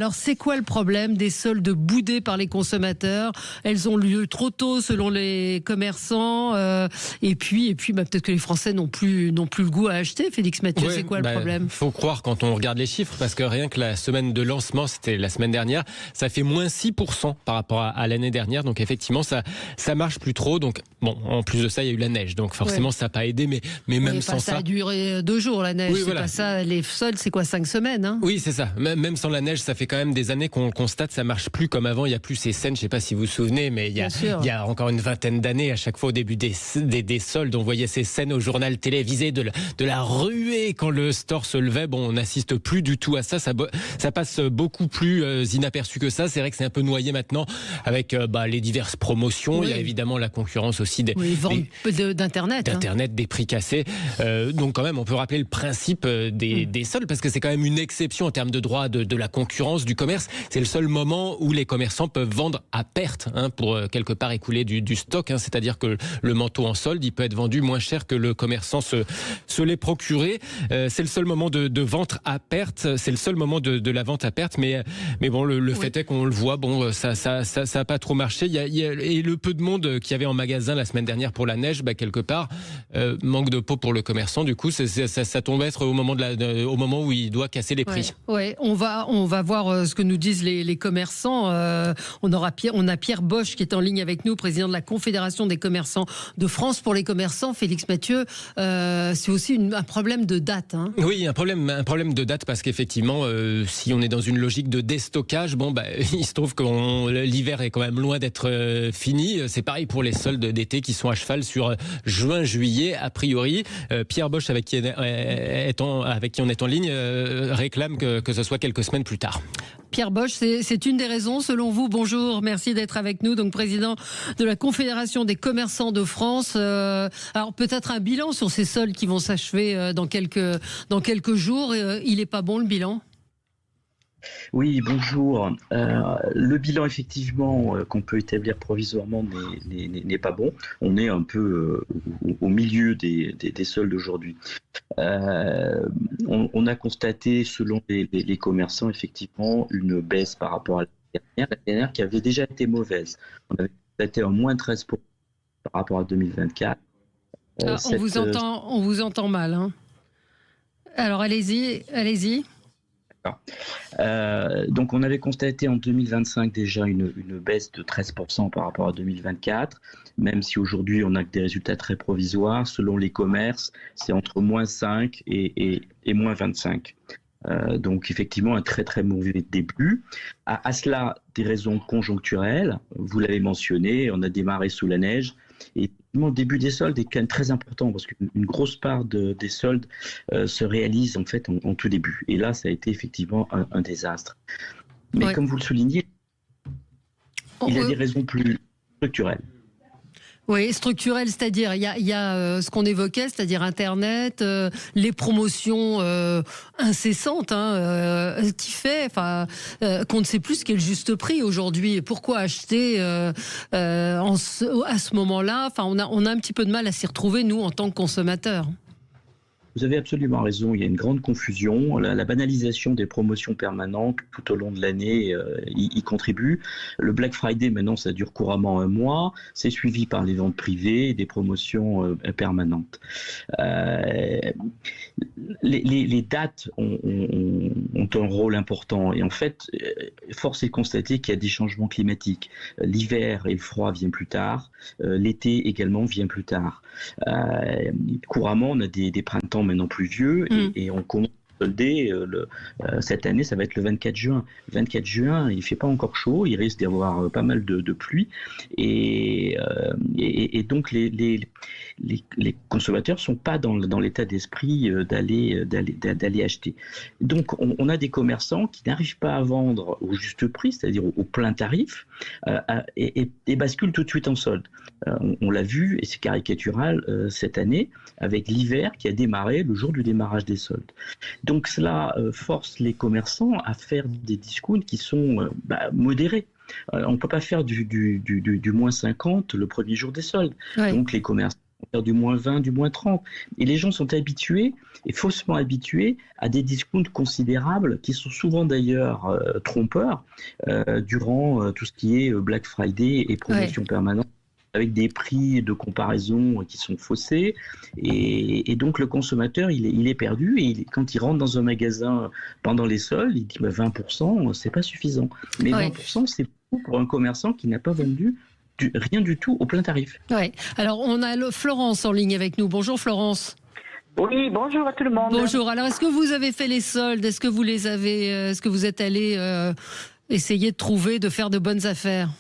Alors, c'est quoi le problème des soldes boudées par les consommateurs? Elles ont lieu trop tôt selon les commerçants. Et puis peut-être que les Français n'ont plus le goût à acheter. Félix Mathieu, c'est quoi le problème? Faut croire quand on regarde les chiffres, parce que rien que la semaine de lancement, c'était la semaine dernière, ça fait moins 6% par rapport à l'année dernière. Donc effectivement, ça marche plus trop. Donc bon, en plus de ça, il y a eu la neige. Donc forcément, ça n'a pas aidé. Mais même sans ça... Ça a duré 2 jours, la neige. Oui, c'est voilà. pas ça. Les soldes, c'est quoi, 5 semaines, hein? Oui, c'est ça. Même sans la neige, ça fait quand même des années qu'on constate, ça marche plus comme avant. Il y a plus ces scènes, je sais pas si vous vous souvenez, mais il y a encore une vingtaine d'années, à chaque fois au début des soldes, on voyait ces scènes au journal télévisé de la ruée quand le store se levait. Bon, on n'assiste plus du tout à ça. Ça passe beaucoup plus inaperçu que ça. C'est vrai que c'est un peu noyé maintenant avec les diverses promotions. Oui. Il y a évidemment la concurrence aussi des ventes d'Internet. D'Internet, des prix cassés. Donc quand même, on peut rappeler le principe des soldes, parce que c'est quand même une exception en termes de droit de la concurrence du commerce. C'est le seul moment où les commerçants peuvent vendre à perte, pour quelque part écouler du stock. C'est-à-dire que le manteau en solde, il peut être vendu moins cher que le commerçant se l'est procuré. C'est le seul moment de vente à perte. C'est le seul moment de la vente à perte. Mais bon, le fait est qu'on le voit. Bon, ça a pas trop marché. Et le peu de monde qu'il y avait en magasin la semaine dernière pour la neige, quelque part, manque de peau pour le commerçant. Du coup, ça tombe être au moment où il doit casser les prix. Ouais. On va voir ce que nous disent les commerçants. On a Pierre Bosch qui est en ligne avec nous, président de la Confédération des commerçants de France. Pour les commerçants, Félix Mathieu, c'est aussi un problème de date. Oui, un problème de date, parce qu'effectivement, si on est dans une logique de déstockage, il se trouve que l'hiver est quand même loin d'être fini. C'est pareil pour les soldes d'été qui sont à cheval sur juin-juillet, a priori. Pierre Bosch, avec qui on est en ligne, réclame que ce soit quelques semaines plus tard. Pierre Bosch, c'est une des raisons, selon vous. Bonjour, merci d'être avec nous, donc président de la Confédération des commerçants de France. Alors peut-être un bilan sur ces soldes qui vont s'achever dans quelques jours. Il n'est pas bon, le bilan? Oui, bonjour. Le bilan, effectivement, qu'on peut établir provisoirement n'est pas bon. On est un peu au milieu des soldes aujourd'hui. On a constaté, selon les commerçants, effectivement, une baisse par rapport à l'année dernière qui avait déjà été mauvaise. On avait constaté un moins 13% par rapport à 2024. On vous entend mal. Alors, allez-y. Donc on avait constaté en 2025 déjà une baisse de 13% par rapport à 2024, même si aujourd'hui on a que des résultats très provisoires. Selon les commerces, c'est entre moins 5 et moins 25. Donc effectivement un très très mauvais début. À cela, des raisons conjoncturelles, vous l'avez mentionné, on a démarré sous la neige. Et le début des soldes est quand même très important, parce qu'une grosse part des soldes se réalise en fait en tout début. Et là, ça a été effectivement un désastre. Mais comme vous le soulignez, il y a des raisons plus structurelles. Oui, structurel, c'est-à-dire il y a ce qu'on évoquait, c'est-à-dire Internet, les promotions incessantes, qui fait qu'on ne sait plus ce qu'est le juste prix aujourd'hui. Pourquoi acheter à ce moment-là? On a un petit peu de mal à s'y retrouver, nous, en tant que consommateurs. Vous avez absolument raison, il y a une grande confusion. La banalisation des promotions permanentes tout au long de l'année y contribue. Le Black Friday, maintenant, ça dure couramment un mois. C'est suivi par les ventes privées et des promotions permanentes. Les dates ont un rôle important. Et en fait, force est de constater qu'il y a des changements climatiques. L'hiver et le froid viennent plus tard. L'été également vient plus tard. Couramment, on a des printemps maintenant pluvieux et on commence à solder cette année, ça va être le 24 juin. Le 24 juin, il ne fait pas encore chaud, il risque d'y avoir pas mal de pluie et donc les consommateurs ne sont pas dans l'état d'esprit d'aller acheter. Donc on a des commerçants qui n'arrivent pas à vendre au juste prix, c'est-à-dire au plein tarif, et basculent tout de suite en solde. On l'a vu, et c'est caricatural cette année, avec l'hiver qui a démarré le jour du démarrage des soldes. Donc cela force les commerçants à faire des discounts qui sont modérés. On ne peut pas faire du moins 50 le premier jour des soldes. Ouais. Donc les commerçants faire du moins 20, du moins 30. Et les gens sont habitués, et faussement habitués, à des discounts considérables, qui sont souvent d'ailleurs trompeurs, durant tout ce qui est Black Friday et promotion permanente, avec des prix de comparaison qui sont faussés. Et donc le consommateur, il est perdu, et quand il rentre dans un magasin pendant les soldes, il dit 20%, c'est pas suffisant. Mais 20%, c'est beaucoup pour un commerçant qui n'a pas vendu rien du tout au plein tarif. Ouais. Alors on a Florence en ligne avec nous. Bonjour Florence. Oui, bonjour à tout le monde. Bonjour. Alors est-ce que vous avez fait les soldes? Est-ce que vous les avez Est-ce que vous êtes allé essayer de trouver, de faire de bonnes affaires?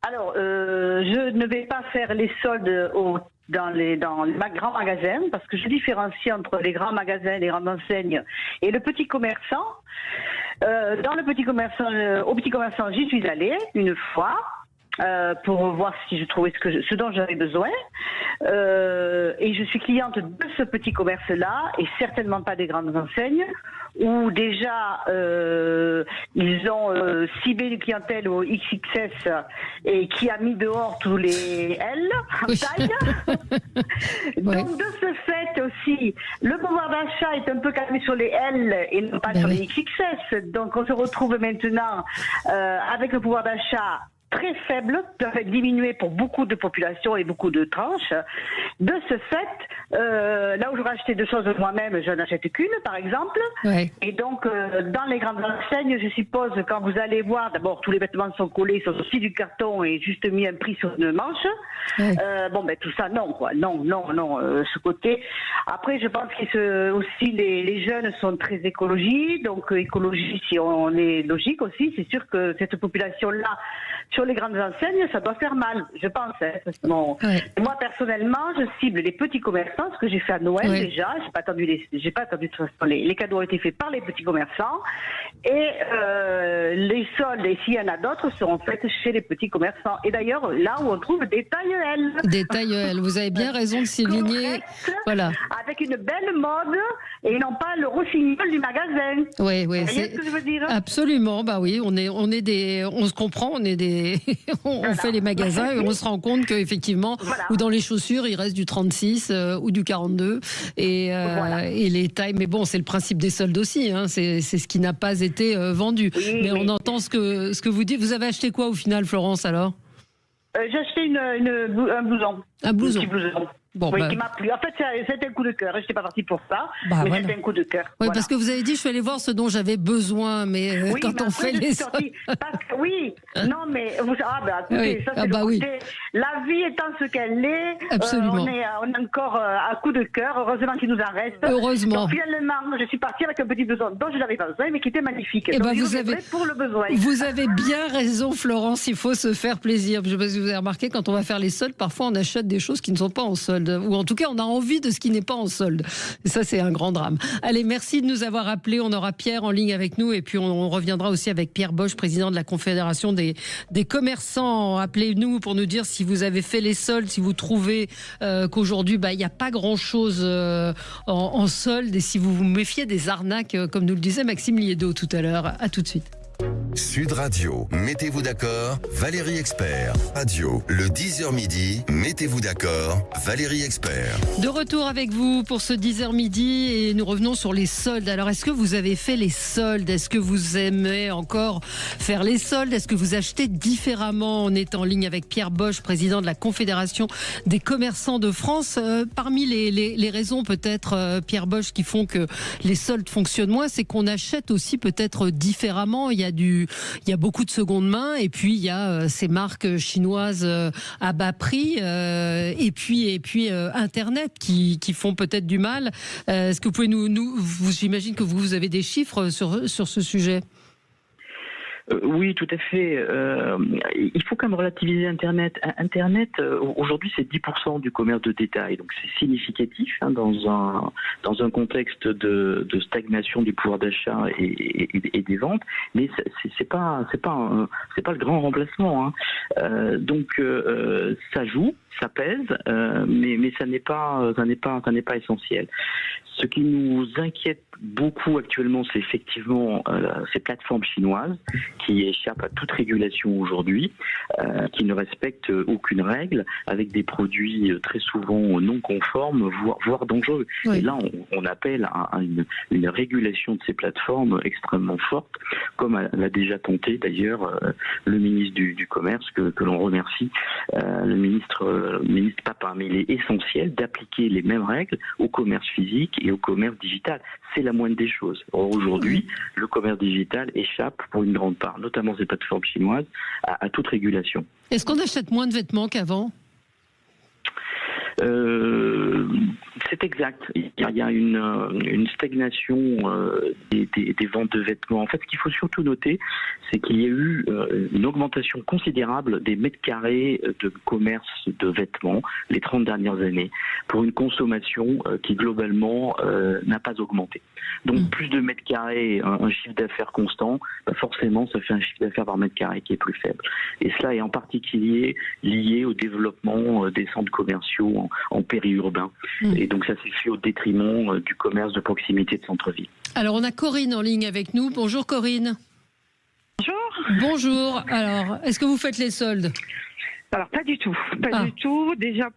Alors, je ne vais pas faire les soldes dans les grands magasins, parce que je différencie entre les grands magasins, les grandes enseignes et le petit commerçant. Au petit commerçant, j'y suis allée une fois. Pour voir si je trouvais ce dont j'avais besoin. Et je suis cliente de ce petit commerce-là, et certainement pas des grandes enseignes, où déjà ils ont ciblé une clientèle au XXS et qui a mis dehors tous les L en taille. Donc de ce fait aussi, le pouvoir d'achat est un peu calmé sur les L et non pas sur les XXS. Donc on se retrouve maintenant avec le pouvoir d'achat très faible, diminué pour beaucoup de populations et beaucoup de tranches. De ce fait, là où j'aurais acheté deux choses moi-même, je n'achète qu'une, par exemple. Et donc, dans les grandes enseignes, je suppose, quand vous allez voir, d'abord, tous les vêtements sont collés, sont aussi du carton et juste mis un prix sur une manche. Tout ça, non, quoi. Non, ce côté. Après, je pense que aussi, les jeunes sont très écologie. Donc, écologie, si on est logique aussi, c'est sûr que cette population-là, sur les grandes enseignes, ça doit faire mal, je pense. Moi, personnellement, je cible les petits commerçants, ce que j'ai fait à Noël déjà. J'ai pas attendu de toute façon, les cadeaux ont été faits par les petits commerçants. Et les soldes, et s'il y en a d'autres, seront faites chez les petits commerçants. Et d'ailleurs, là où on trouve des tailles L. Des tailles L, vous avez bien raison de souligner. Voilà. Avec une belle mode, et non pas le rossignol du magasin. Oui, vous voyez ce que je veux dire? Absolument, bah oui, on se comprend, on fait les magasins et on se rend compte qu'effectivement, ou dans les chaussures, il reste du 36 ou du 42 et les tailles. Mais bon, c'est le principe des soldes aussi, hein, c'est ce qui n'a pas été vendu. Mais on entend ce que vous dites. Vous avez acheté quoi au final, Florence, alors? J'ai acheté un blouson. Un blouson. Un petit blouson. Bon, qui m'a plu. En fait, c'était un coup de cœur. Je n'étais pas partie pour ça, mais c'était un coup de cœur. Oui, parce que vous avez dit, je suis allée voir ce dont j'avais besoin, mais quand on fait les soldes... non, mais... écoutez, ça c'est le côté... La vie étant ce qu'elle est, on est encore à coup de cœur. Heureusement qu'il nous en reste. Heureusement. Donc finalement, je suis partie avec un petit blouson dont je n'avais pas besoin, mais qui était magnifique. Et donc, pour le besoin. Vous avez bien raison, Florence, il faut se faire plaisir. Je ne sais pas si vous avez remarqué, quand on va faire les soldes, parfois on achète des choses qui ne sont pas en solde. Ou en tout cas, on a envie de ce qui n'est pas en solde. Et ça, c'est un grand drame. Allez, merci de nous avoir appelés. On aura Pierre en ligne avec nous. Et puis, on reviendra aussi avec Pierre Bosch, président de la Confédération des commerçants. Appelez-nous pour nous dire si vous avez fait les soldes, si vous trouvez qu'aujourd'hui, il n'y a pas grand-chose en solde. Et si vous vous méfiez des arnaques, comme nous le disait Maxime Liédo tout à l'heure. À tout de suite. Sud Radio, mettez-vous d'accord, Valérie Expert. Radio, le 10h midi, mettez-vous d'accord, Valérie Expert. De retour avec vous pour ce 10h midi et nous revenons sur les soldes. Alors, est-ce que vous avez fait les soldes? Est-ce que vous aimez encore faire les soldes? Est-ce que vous achetez différemment? On est en ligne avec Pierre Bosch, président de la Confédération des commerçants de France. Parmi les raisons peut-être, Pierre Bosch, qui font que les soldes fonctionnent moins, c'est qu'on achète aussi peut-être différemment. Il y a beaucoup de seconde main et puis il y a ces marques chinoises à bas prix et puis Internet qui font peut-être du mal. Est-ce que vous pouvez j'imagine que vous avez des chiffres sur ce sujet? Oui, tout à fait. Il faut quand même relativiser Internet. Internet, aujourd'hui, c'est 10% du commerce de détail, donc c'est significatif dans un contexte de stagnation du pouvoir d'achat et des ventes. Mais c'est pas le grand remplacement. Donc ça joue, ça pèse, mais ça n'est pas essentiel. Ce qui nous inquiète beaucoup actuellement, c'est effectivement ces plateformes chinoises qui échappent à toute régulation aujourd'hui, qui ne respectent aucune règle, avec des produits très souvent non conformes, voire dangereux. Oui. Et là, on appelle à une régulation de ces plateformes extrêmement forte, comme l'a déjà tenté d'ailleurs le ministre du Commerce, que l'on remercie, le ministre Papin. Mais il est essentiel d'appliquer les mêmes règles au commerce physique et au commerce digital. C'est la moindre des choses. Or, aujourd'hui, le commerce digital échappe pour une grande part, notamment ces plateformes chinoises, à toute régulation. Est-ce qu'on achète moins de vêtements qu'avant ? C'est exact. Il y a une stagnation des ventes de vêtements. En fait, ce qu'il faut surtout noter, c'est qu'il y a eu une augmentation considérable des mètres carrés de commerce de vêtements les 30 dernières années, pour une consommation qui globalement n'a pas augmenté. Donc plus de mètres carrés, un chiffre d'affaires constant, forcément ça fait un chiffre d'affaires par mètre carré qui est plus faible. Et cela est en particulier lié au développement des centres commerciaux en périurbain. Et donc ça s'est fait au détriment du commerce de proximité de centre-ville. Alors on a Corinne en ligne avec nous. Bonjour Corinne. Bonjour. Bonjour. Alors, est-ce que vous faites les soldes ? Alors pas du tout, pas du tout. Déjà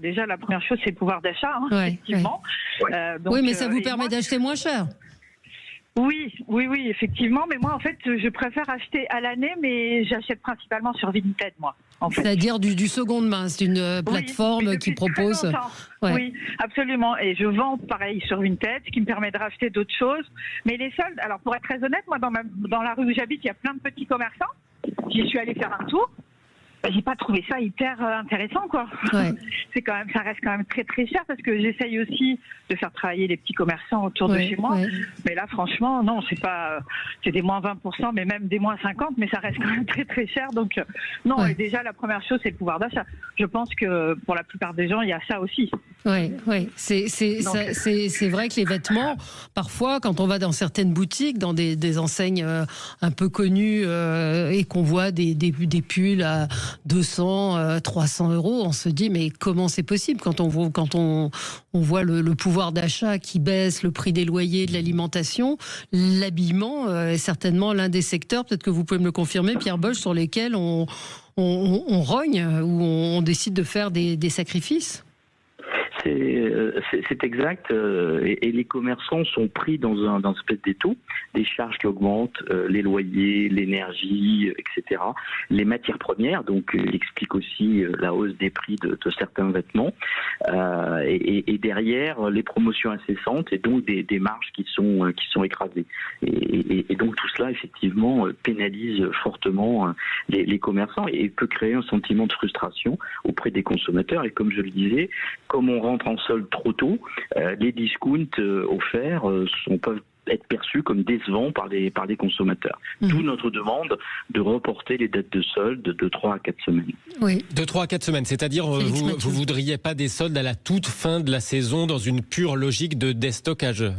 déjà la première chose c'est le pouvoir d'achat, effectivement. Ouais. Donc, oui, mais ça vous permet d'acheter moins cher. Oui, effectivement. Mais moi en fait je préfère acheter à l'année, mais j'achète principalement sur Vinted moi. En fait. C'est-à-dire du seconde main, c'est une plateforme qui propose. Oui, absolument. Et je vends pareil sur Vinted, ce qui me permet de racheter d'autres choses. Mais les soldes, alors pour être très honnête, moi dans la rue où j'habite, il y a plein de petits commerçants. J'y suis allée faire un tour. J'ai pas trouvé ça hyper intéressant, quoi. Ouais. Ça reste quand même très très cher, parce que j'essaye aussi de faire travailler les petits commerçants autour de chez moi. Ouais. Mais là, franchement, non, c'est des moins 20%, mais même des moins 50%, mais ça reste quand même très très cher. Donc, non, et déjà, la première chose, c'est le pouvoir d'achat. Je pense que pour la plupart des gens, il y a ça aussi. Oui. C'est vrai que les vêtements, parfois, quand on va dans certaines boutiques, dans des enseignes un peu connues, et qu'on voit des pulls à 200, 300 euros, on se dit mais comment c'est possible quand on voit le pouvoir d'achat qui baisse, le prix des loyers, de l'alimentation, l'habillement est certainement l'un des secteurs, peut-être que vous pouvez me le confirmer, Pierre Bosch, sur lesquels on rogne ou on décide de faire des sacrifices. C'est exact, et les commerçants sont pris dans un espèce d'étau, des charges qui augmentent, les loyers, l'énergie, etc. Les matières premières, donc il explique aussi la hausse des prix de certains vêtements, et derrière les promotions incessantes et donc des marges qui sont écrasées. Et donc tout cela effectivement pénalise fortement les commerçants et peut créer un sentiment de frustration auprès des consommateurs. Et comme je le disais, comme on rentre en solde trop tôt, les discounts offerts peuvent être perçus comme décevants par les consommateurs. D'où notre demande de reporter les dates de solde de 3 à 4 semaines. Oui. De 3 à 4 semaines, c'est-à-dire vous voudriez pas des soldes à la toute fin de la saison dans une pure logique de déstockage ?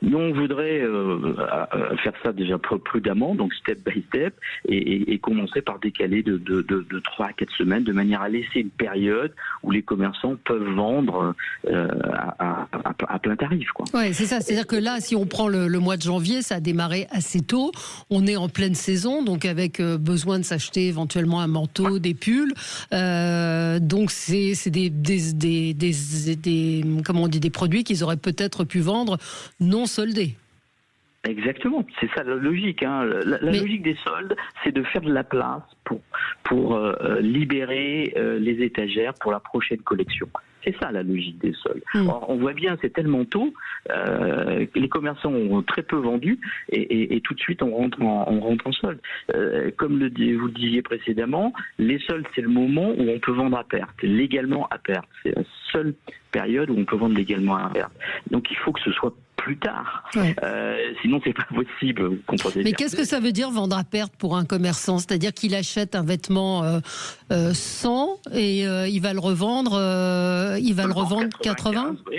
Nous, on voudrait faire ça déjà prudemment, donc step by step, et commencer par décaler de 3 à 4 semaines, de manière à laisser une période où les commerçants peuvent vendre à plein tarif. Oui, c'est ça. C'est-à-dire que là, si on prend le mois de janvier, ça a démarré assez tôt. On est en pleine saison, donc avec besoin de s'acheter éventuellement un manteau, des pulls. Donc c'est des comment on dit, des produits qu'ils auraient peut-être pu vendre non soldés. Exactement, c'est ça la logique. La logique des soldes, c'est de faire de la place pour libérer les étagères pour la prochaine collection. C'est ça la logique des soldes. Or, on voit bien, c'est tellement tôt, les commerçants ont très peu vendu et tout de suite on rentre en solde. Comme vous le disiez précédemment, les soldes, c'est le moment où on peut vendre à perte, légalement à perte. C'est la seule période où on peut vendre légalement à perte. Donc il faut que ce soit plus tard. Ouais. Sinon, c'est pas possible. Vous comprenez. Mais qu'est-ce que ça veut dire vendre à perte pour un commerçant ? C'est-à-dire qu'il achète un vêtement 100 et il va le revendre, 80 ? Oui.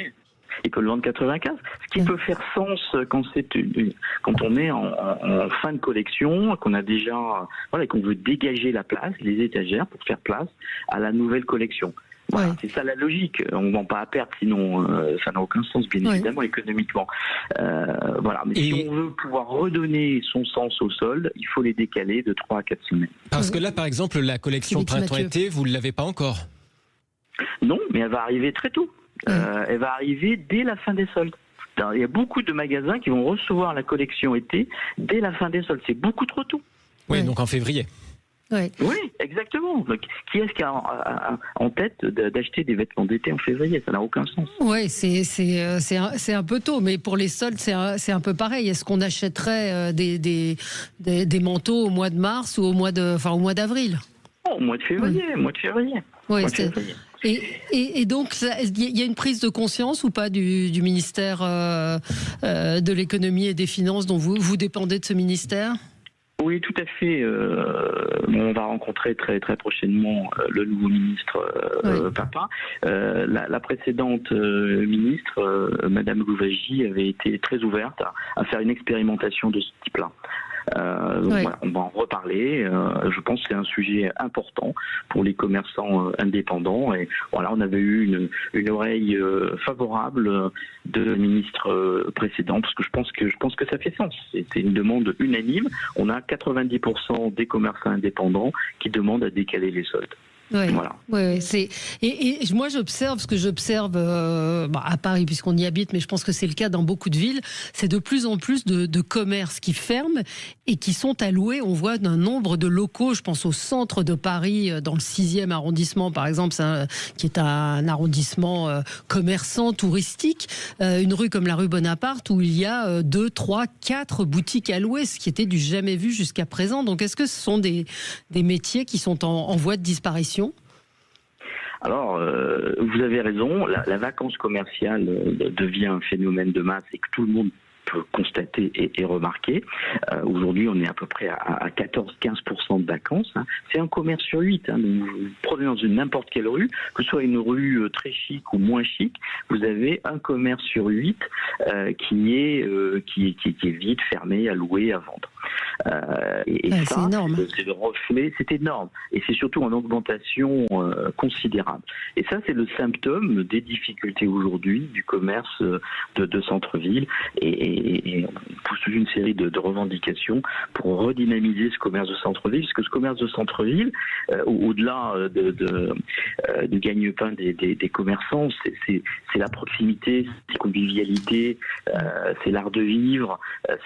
Il peut le vendre 95. Ce qui peut faire sens quand on est en fin de collection, qu'on a déjà, qu'on veut dégager la place, les étagères pour faire place à la nouvelle collection. Voilà, Ouais. c'est ça la logique. On ne vend pas à perte, sinon ça n'a aucun sens, bien évidemment, économiquement. Voilà. Mais si on veut pouvoir redonner son sens au solde, il faut les décaler de 3 à 4 semaines. Parce que là, par exemple, la collection Félix Mathieu. printemps-été, vous ne l'avez pas encore. Non, mais elle va arriver très tôt. Elle va arriver dès la fin des soldes. Il y a beaucoup de magasins qui vont recevoir la collection été dès la fin des soldes. C'est beaucoup trop tôt. Oui, Ouais. donc en février. Ouais. Oui, exactement. Donc, qui est-ce qui a en tête d'acheter des vêtements d'été en février? Ça n'a aucun sens. Ouais, c'est un peu tôt, mais pour les soldes, c'est un peu pareil. Est-ce qu'on achèterait des manteaux au mois de mars ou au mois d'avril? Au mois de février, Ouais, et donc, il y a une prise de conscience ou pas du ministère de l'économie et des finances dont vous dépendez de ce ministère? Oui, tout à fait. On va rencontrer très très prochainement le nouveau ministre Papin. La précédente ministre, Madame Louvagie, avait été très ouverte à faire une expérimentation de ce type-là. Donc voilà, on va en reparler. Je pense que c'est un sujet important pour les commerçants indépendants. Et voilà, on avait eu une oreille favorable de la ministre précédente, parce que je pense que ça fait sens. C'était une demande unanime. On a 90% des commerçants indépendants qui demandent à décaler les soldes. Ouais. Voilà. Ouais, et moi j'observe ce que j'observe à Paris puisqu'on y habite, mais je pense que c'est le cas dans beaucoup de villes, c'est de plus en plus de commerces qui ferment et qui sont alloués, on voit d'un nombre de locaux, je pense au centre de Paris, dans le 6e arrondissement par exemple, qui est un arrondissement commerçant, touristique, une rue comme la rue Bonaparte où il y a 2, 3, 4 boutiques allouées, ce qui était du jamais vu jusqu'à présent. Donc est-ce que ce sont des métiers qui sont en voie de disparition ? Alors, vous avez raison, la vacance commerciale devient un phénomène de masse et que tout le monde peut constater et remarquer. Aujourd'hui, on est à peu près à 14-15% de vacances. Hein. C'est un commerce sur 8. Hein. Donc, vous prenez dans n'importe quelle rue, que ce soit une rue très chic ou moins chic, vous avez un commerce sur 8 qui est vide, fermé, à louer, à vendre. Ça, c'est énorme. C'est le reflet, c'est énorme. Et c'est surtout en augmentation considérable. Et ça, c'est le symptôme des difficultés aujourd'hui du commerce de centre-ville. Et on pousse toute une série de revendications pour redynamiser ce commerce de centre-ville. Parce que ce commerce de centre-ville, au-delà du gagne-pain des commerçants, c'est la proximité, c'est la convivialité, c'est l'art de vivre.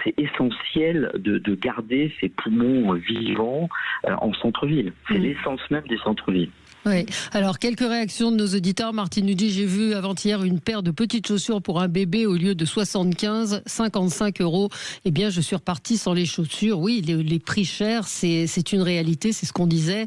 C'est essentiel de garder ces poumons vivants en centre-ville. C'est l'essence même des centres-villes. Oui. Alors, quelques réactions de nos auditeurs. Martine nous dit, j'ai vu avant-hier une paire de petites chaussures pour un bébé au lieu de 75, 55 €. Eh bien, je suis repartie sans les chaussures. Oui, les prix chers, c'est une réalité, c'est ce qu'on disait.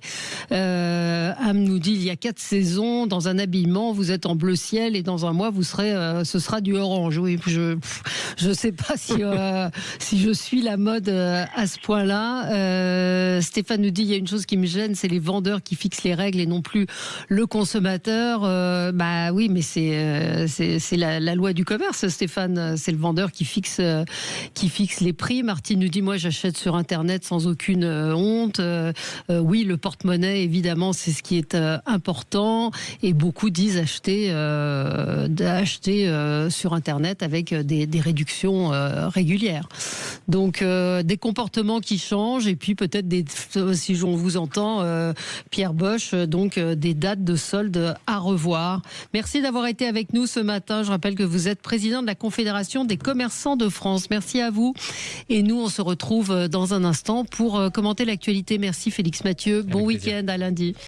Am nous dit, il y a 4 saisons dans un habillement, vous êtes en bleu ciel et dans un mois, ce sera du orange. Oui, je sais pas si je suis la mode à ce point-là. Stéphane nous dit, il y a une chose qui me gêne, c'est les vendeurs qui fixent les règles et non plus le consommateur. Bah oui, mais c'est la loi du commerce, Stéphane. C'est le vendeur qui fixe les prix. Martine nous dit, moi j'achète sur Internet sans aucune honte. Oui, le porte-monnaie, évidemment, c'est ce qui est important. Et beaucoup disent acheter sur Internet avec des réductions régulières. Donc des comportements qui changent et puis peut-être si on vous entend, Pierre Bosch, donc des dates de solde à revoir. Merci d'avoir été avec nous ce matin. Je rappelle que vous êtes président de la Confédération des commerçants de France. Merci à vous. Et nous, on se retrouve dans un instant pour commenter l'actualité. Merci Félix Mathieu. Bon week-end, à lundi.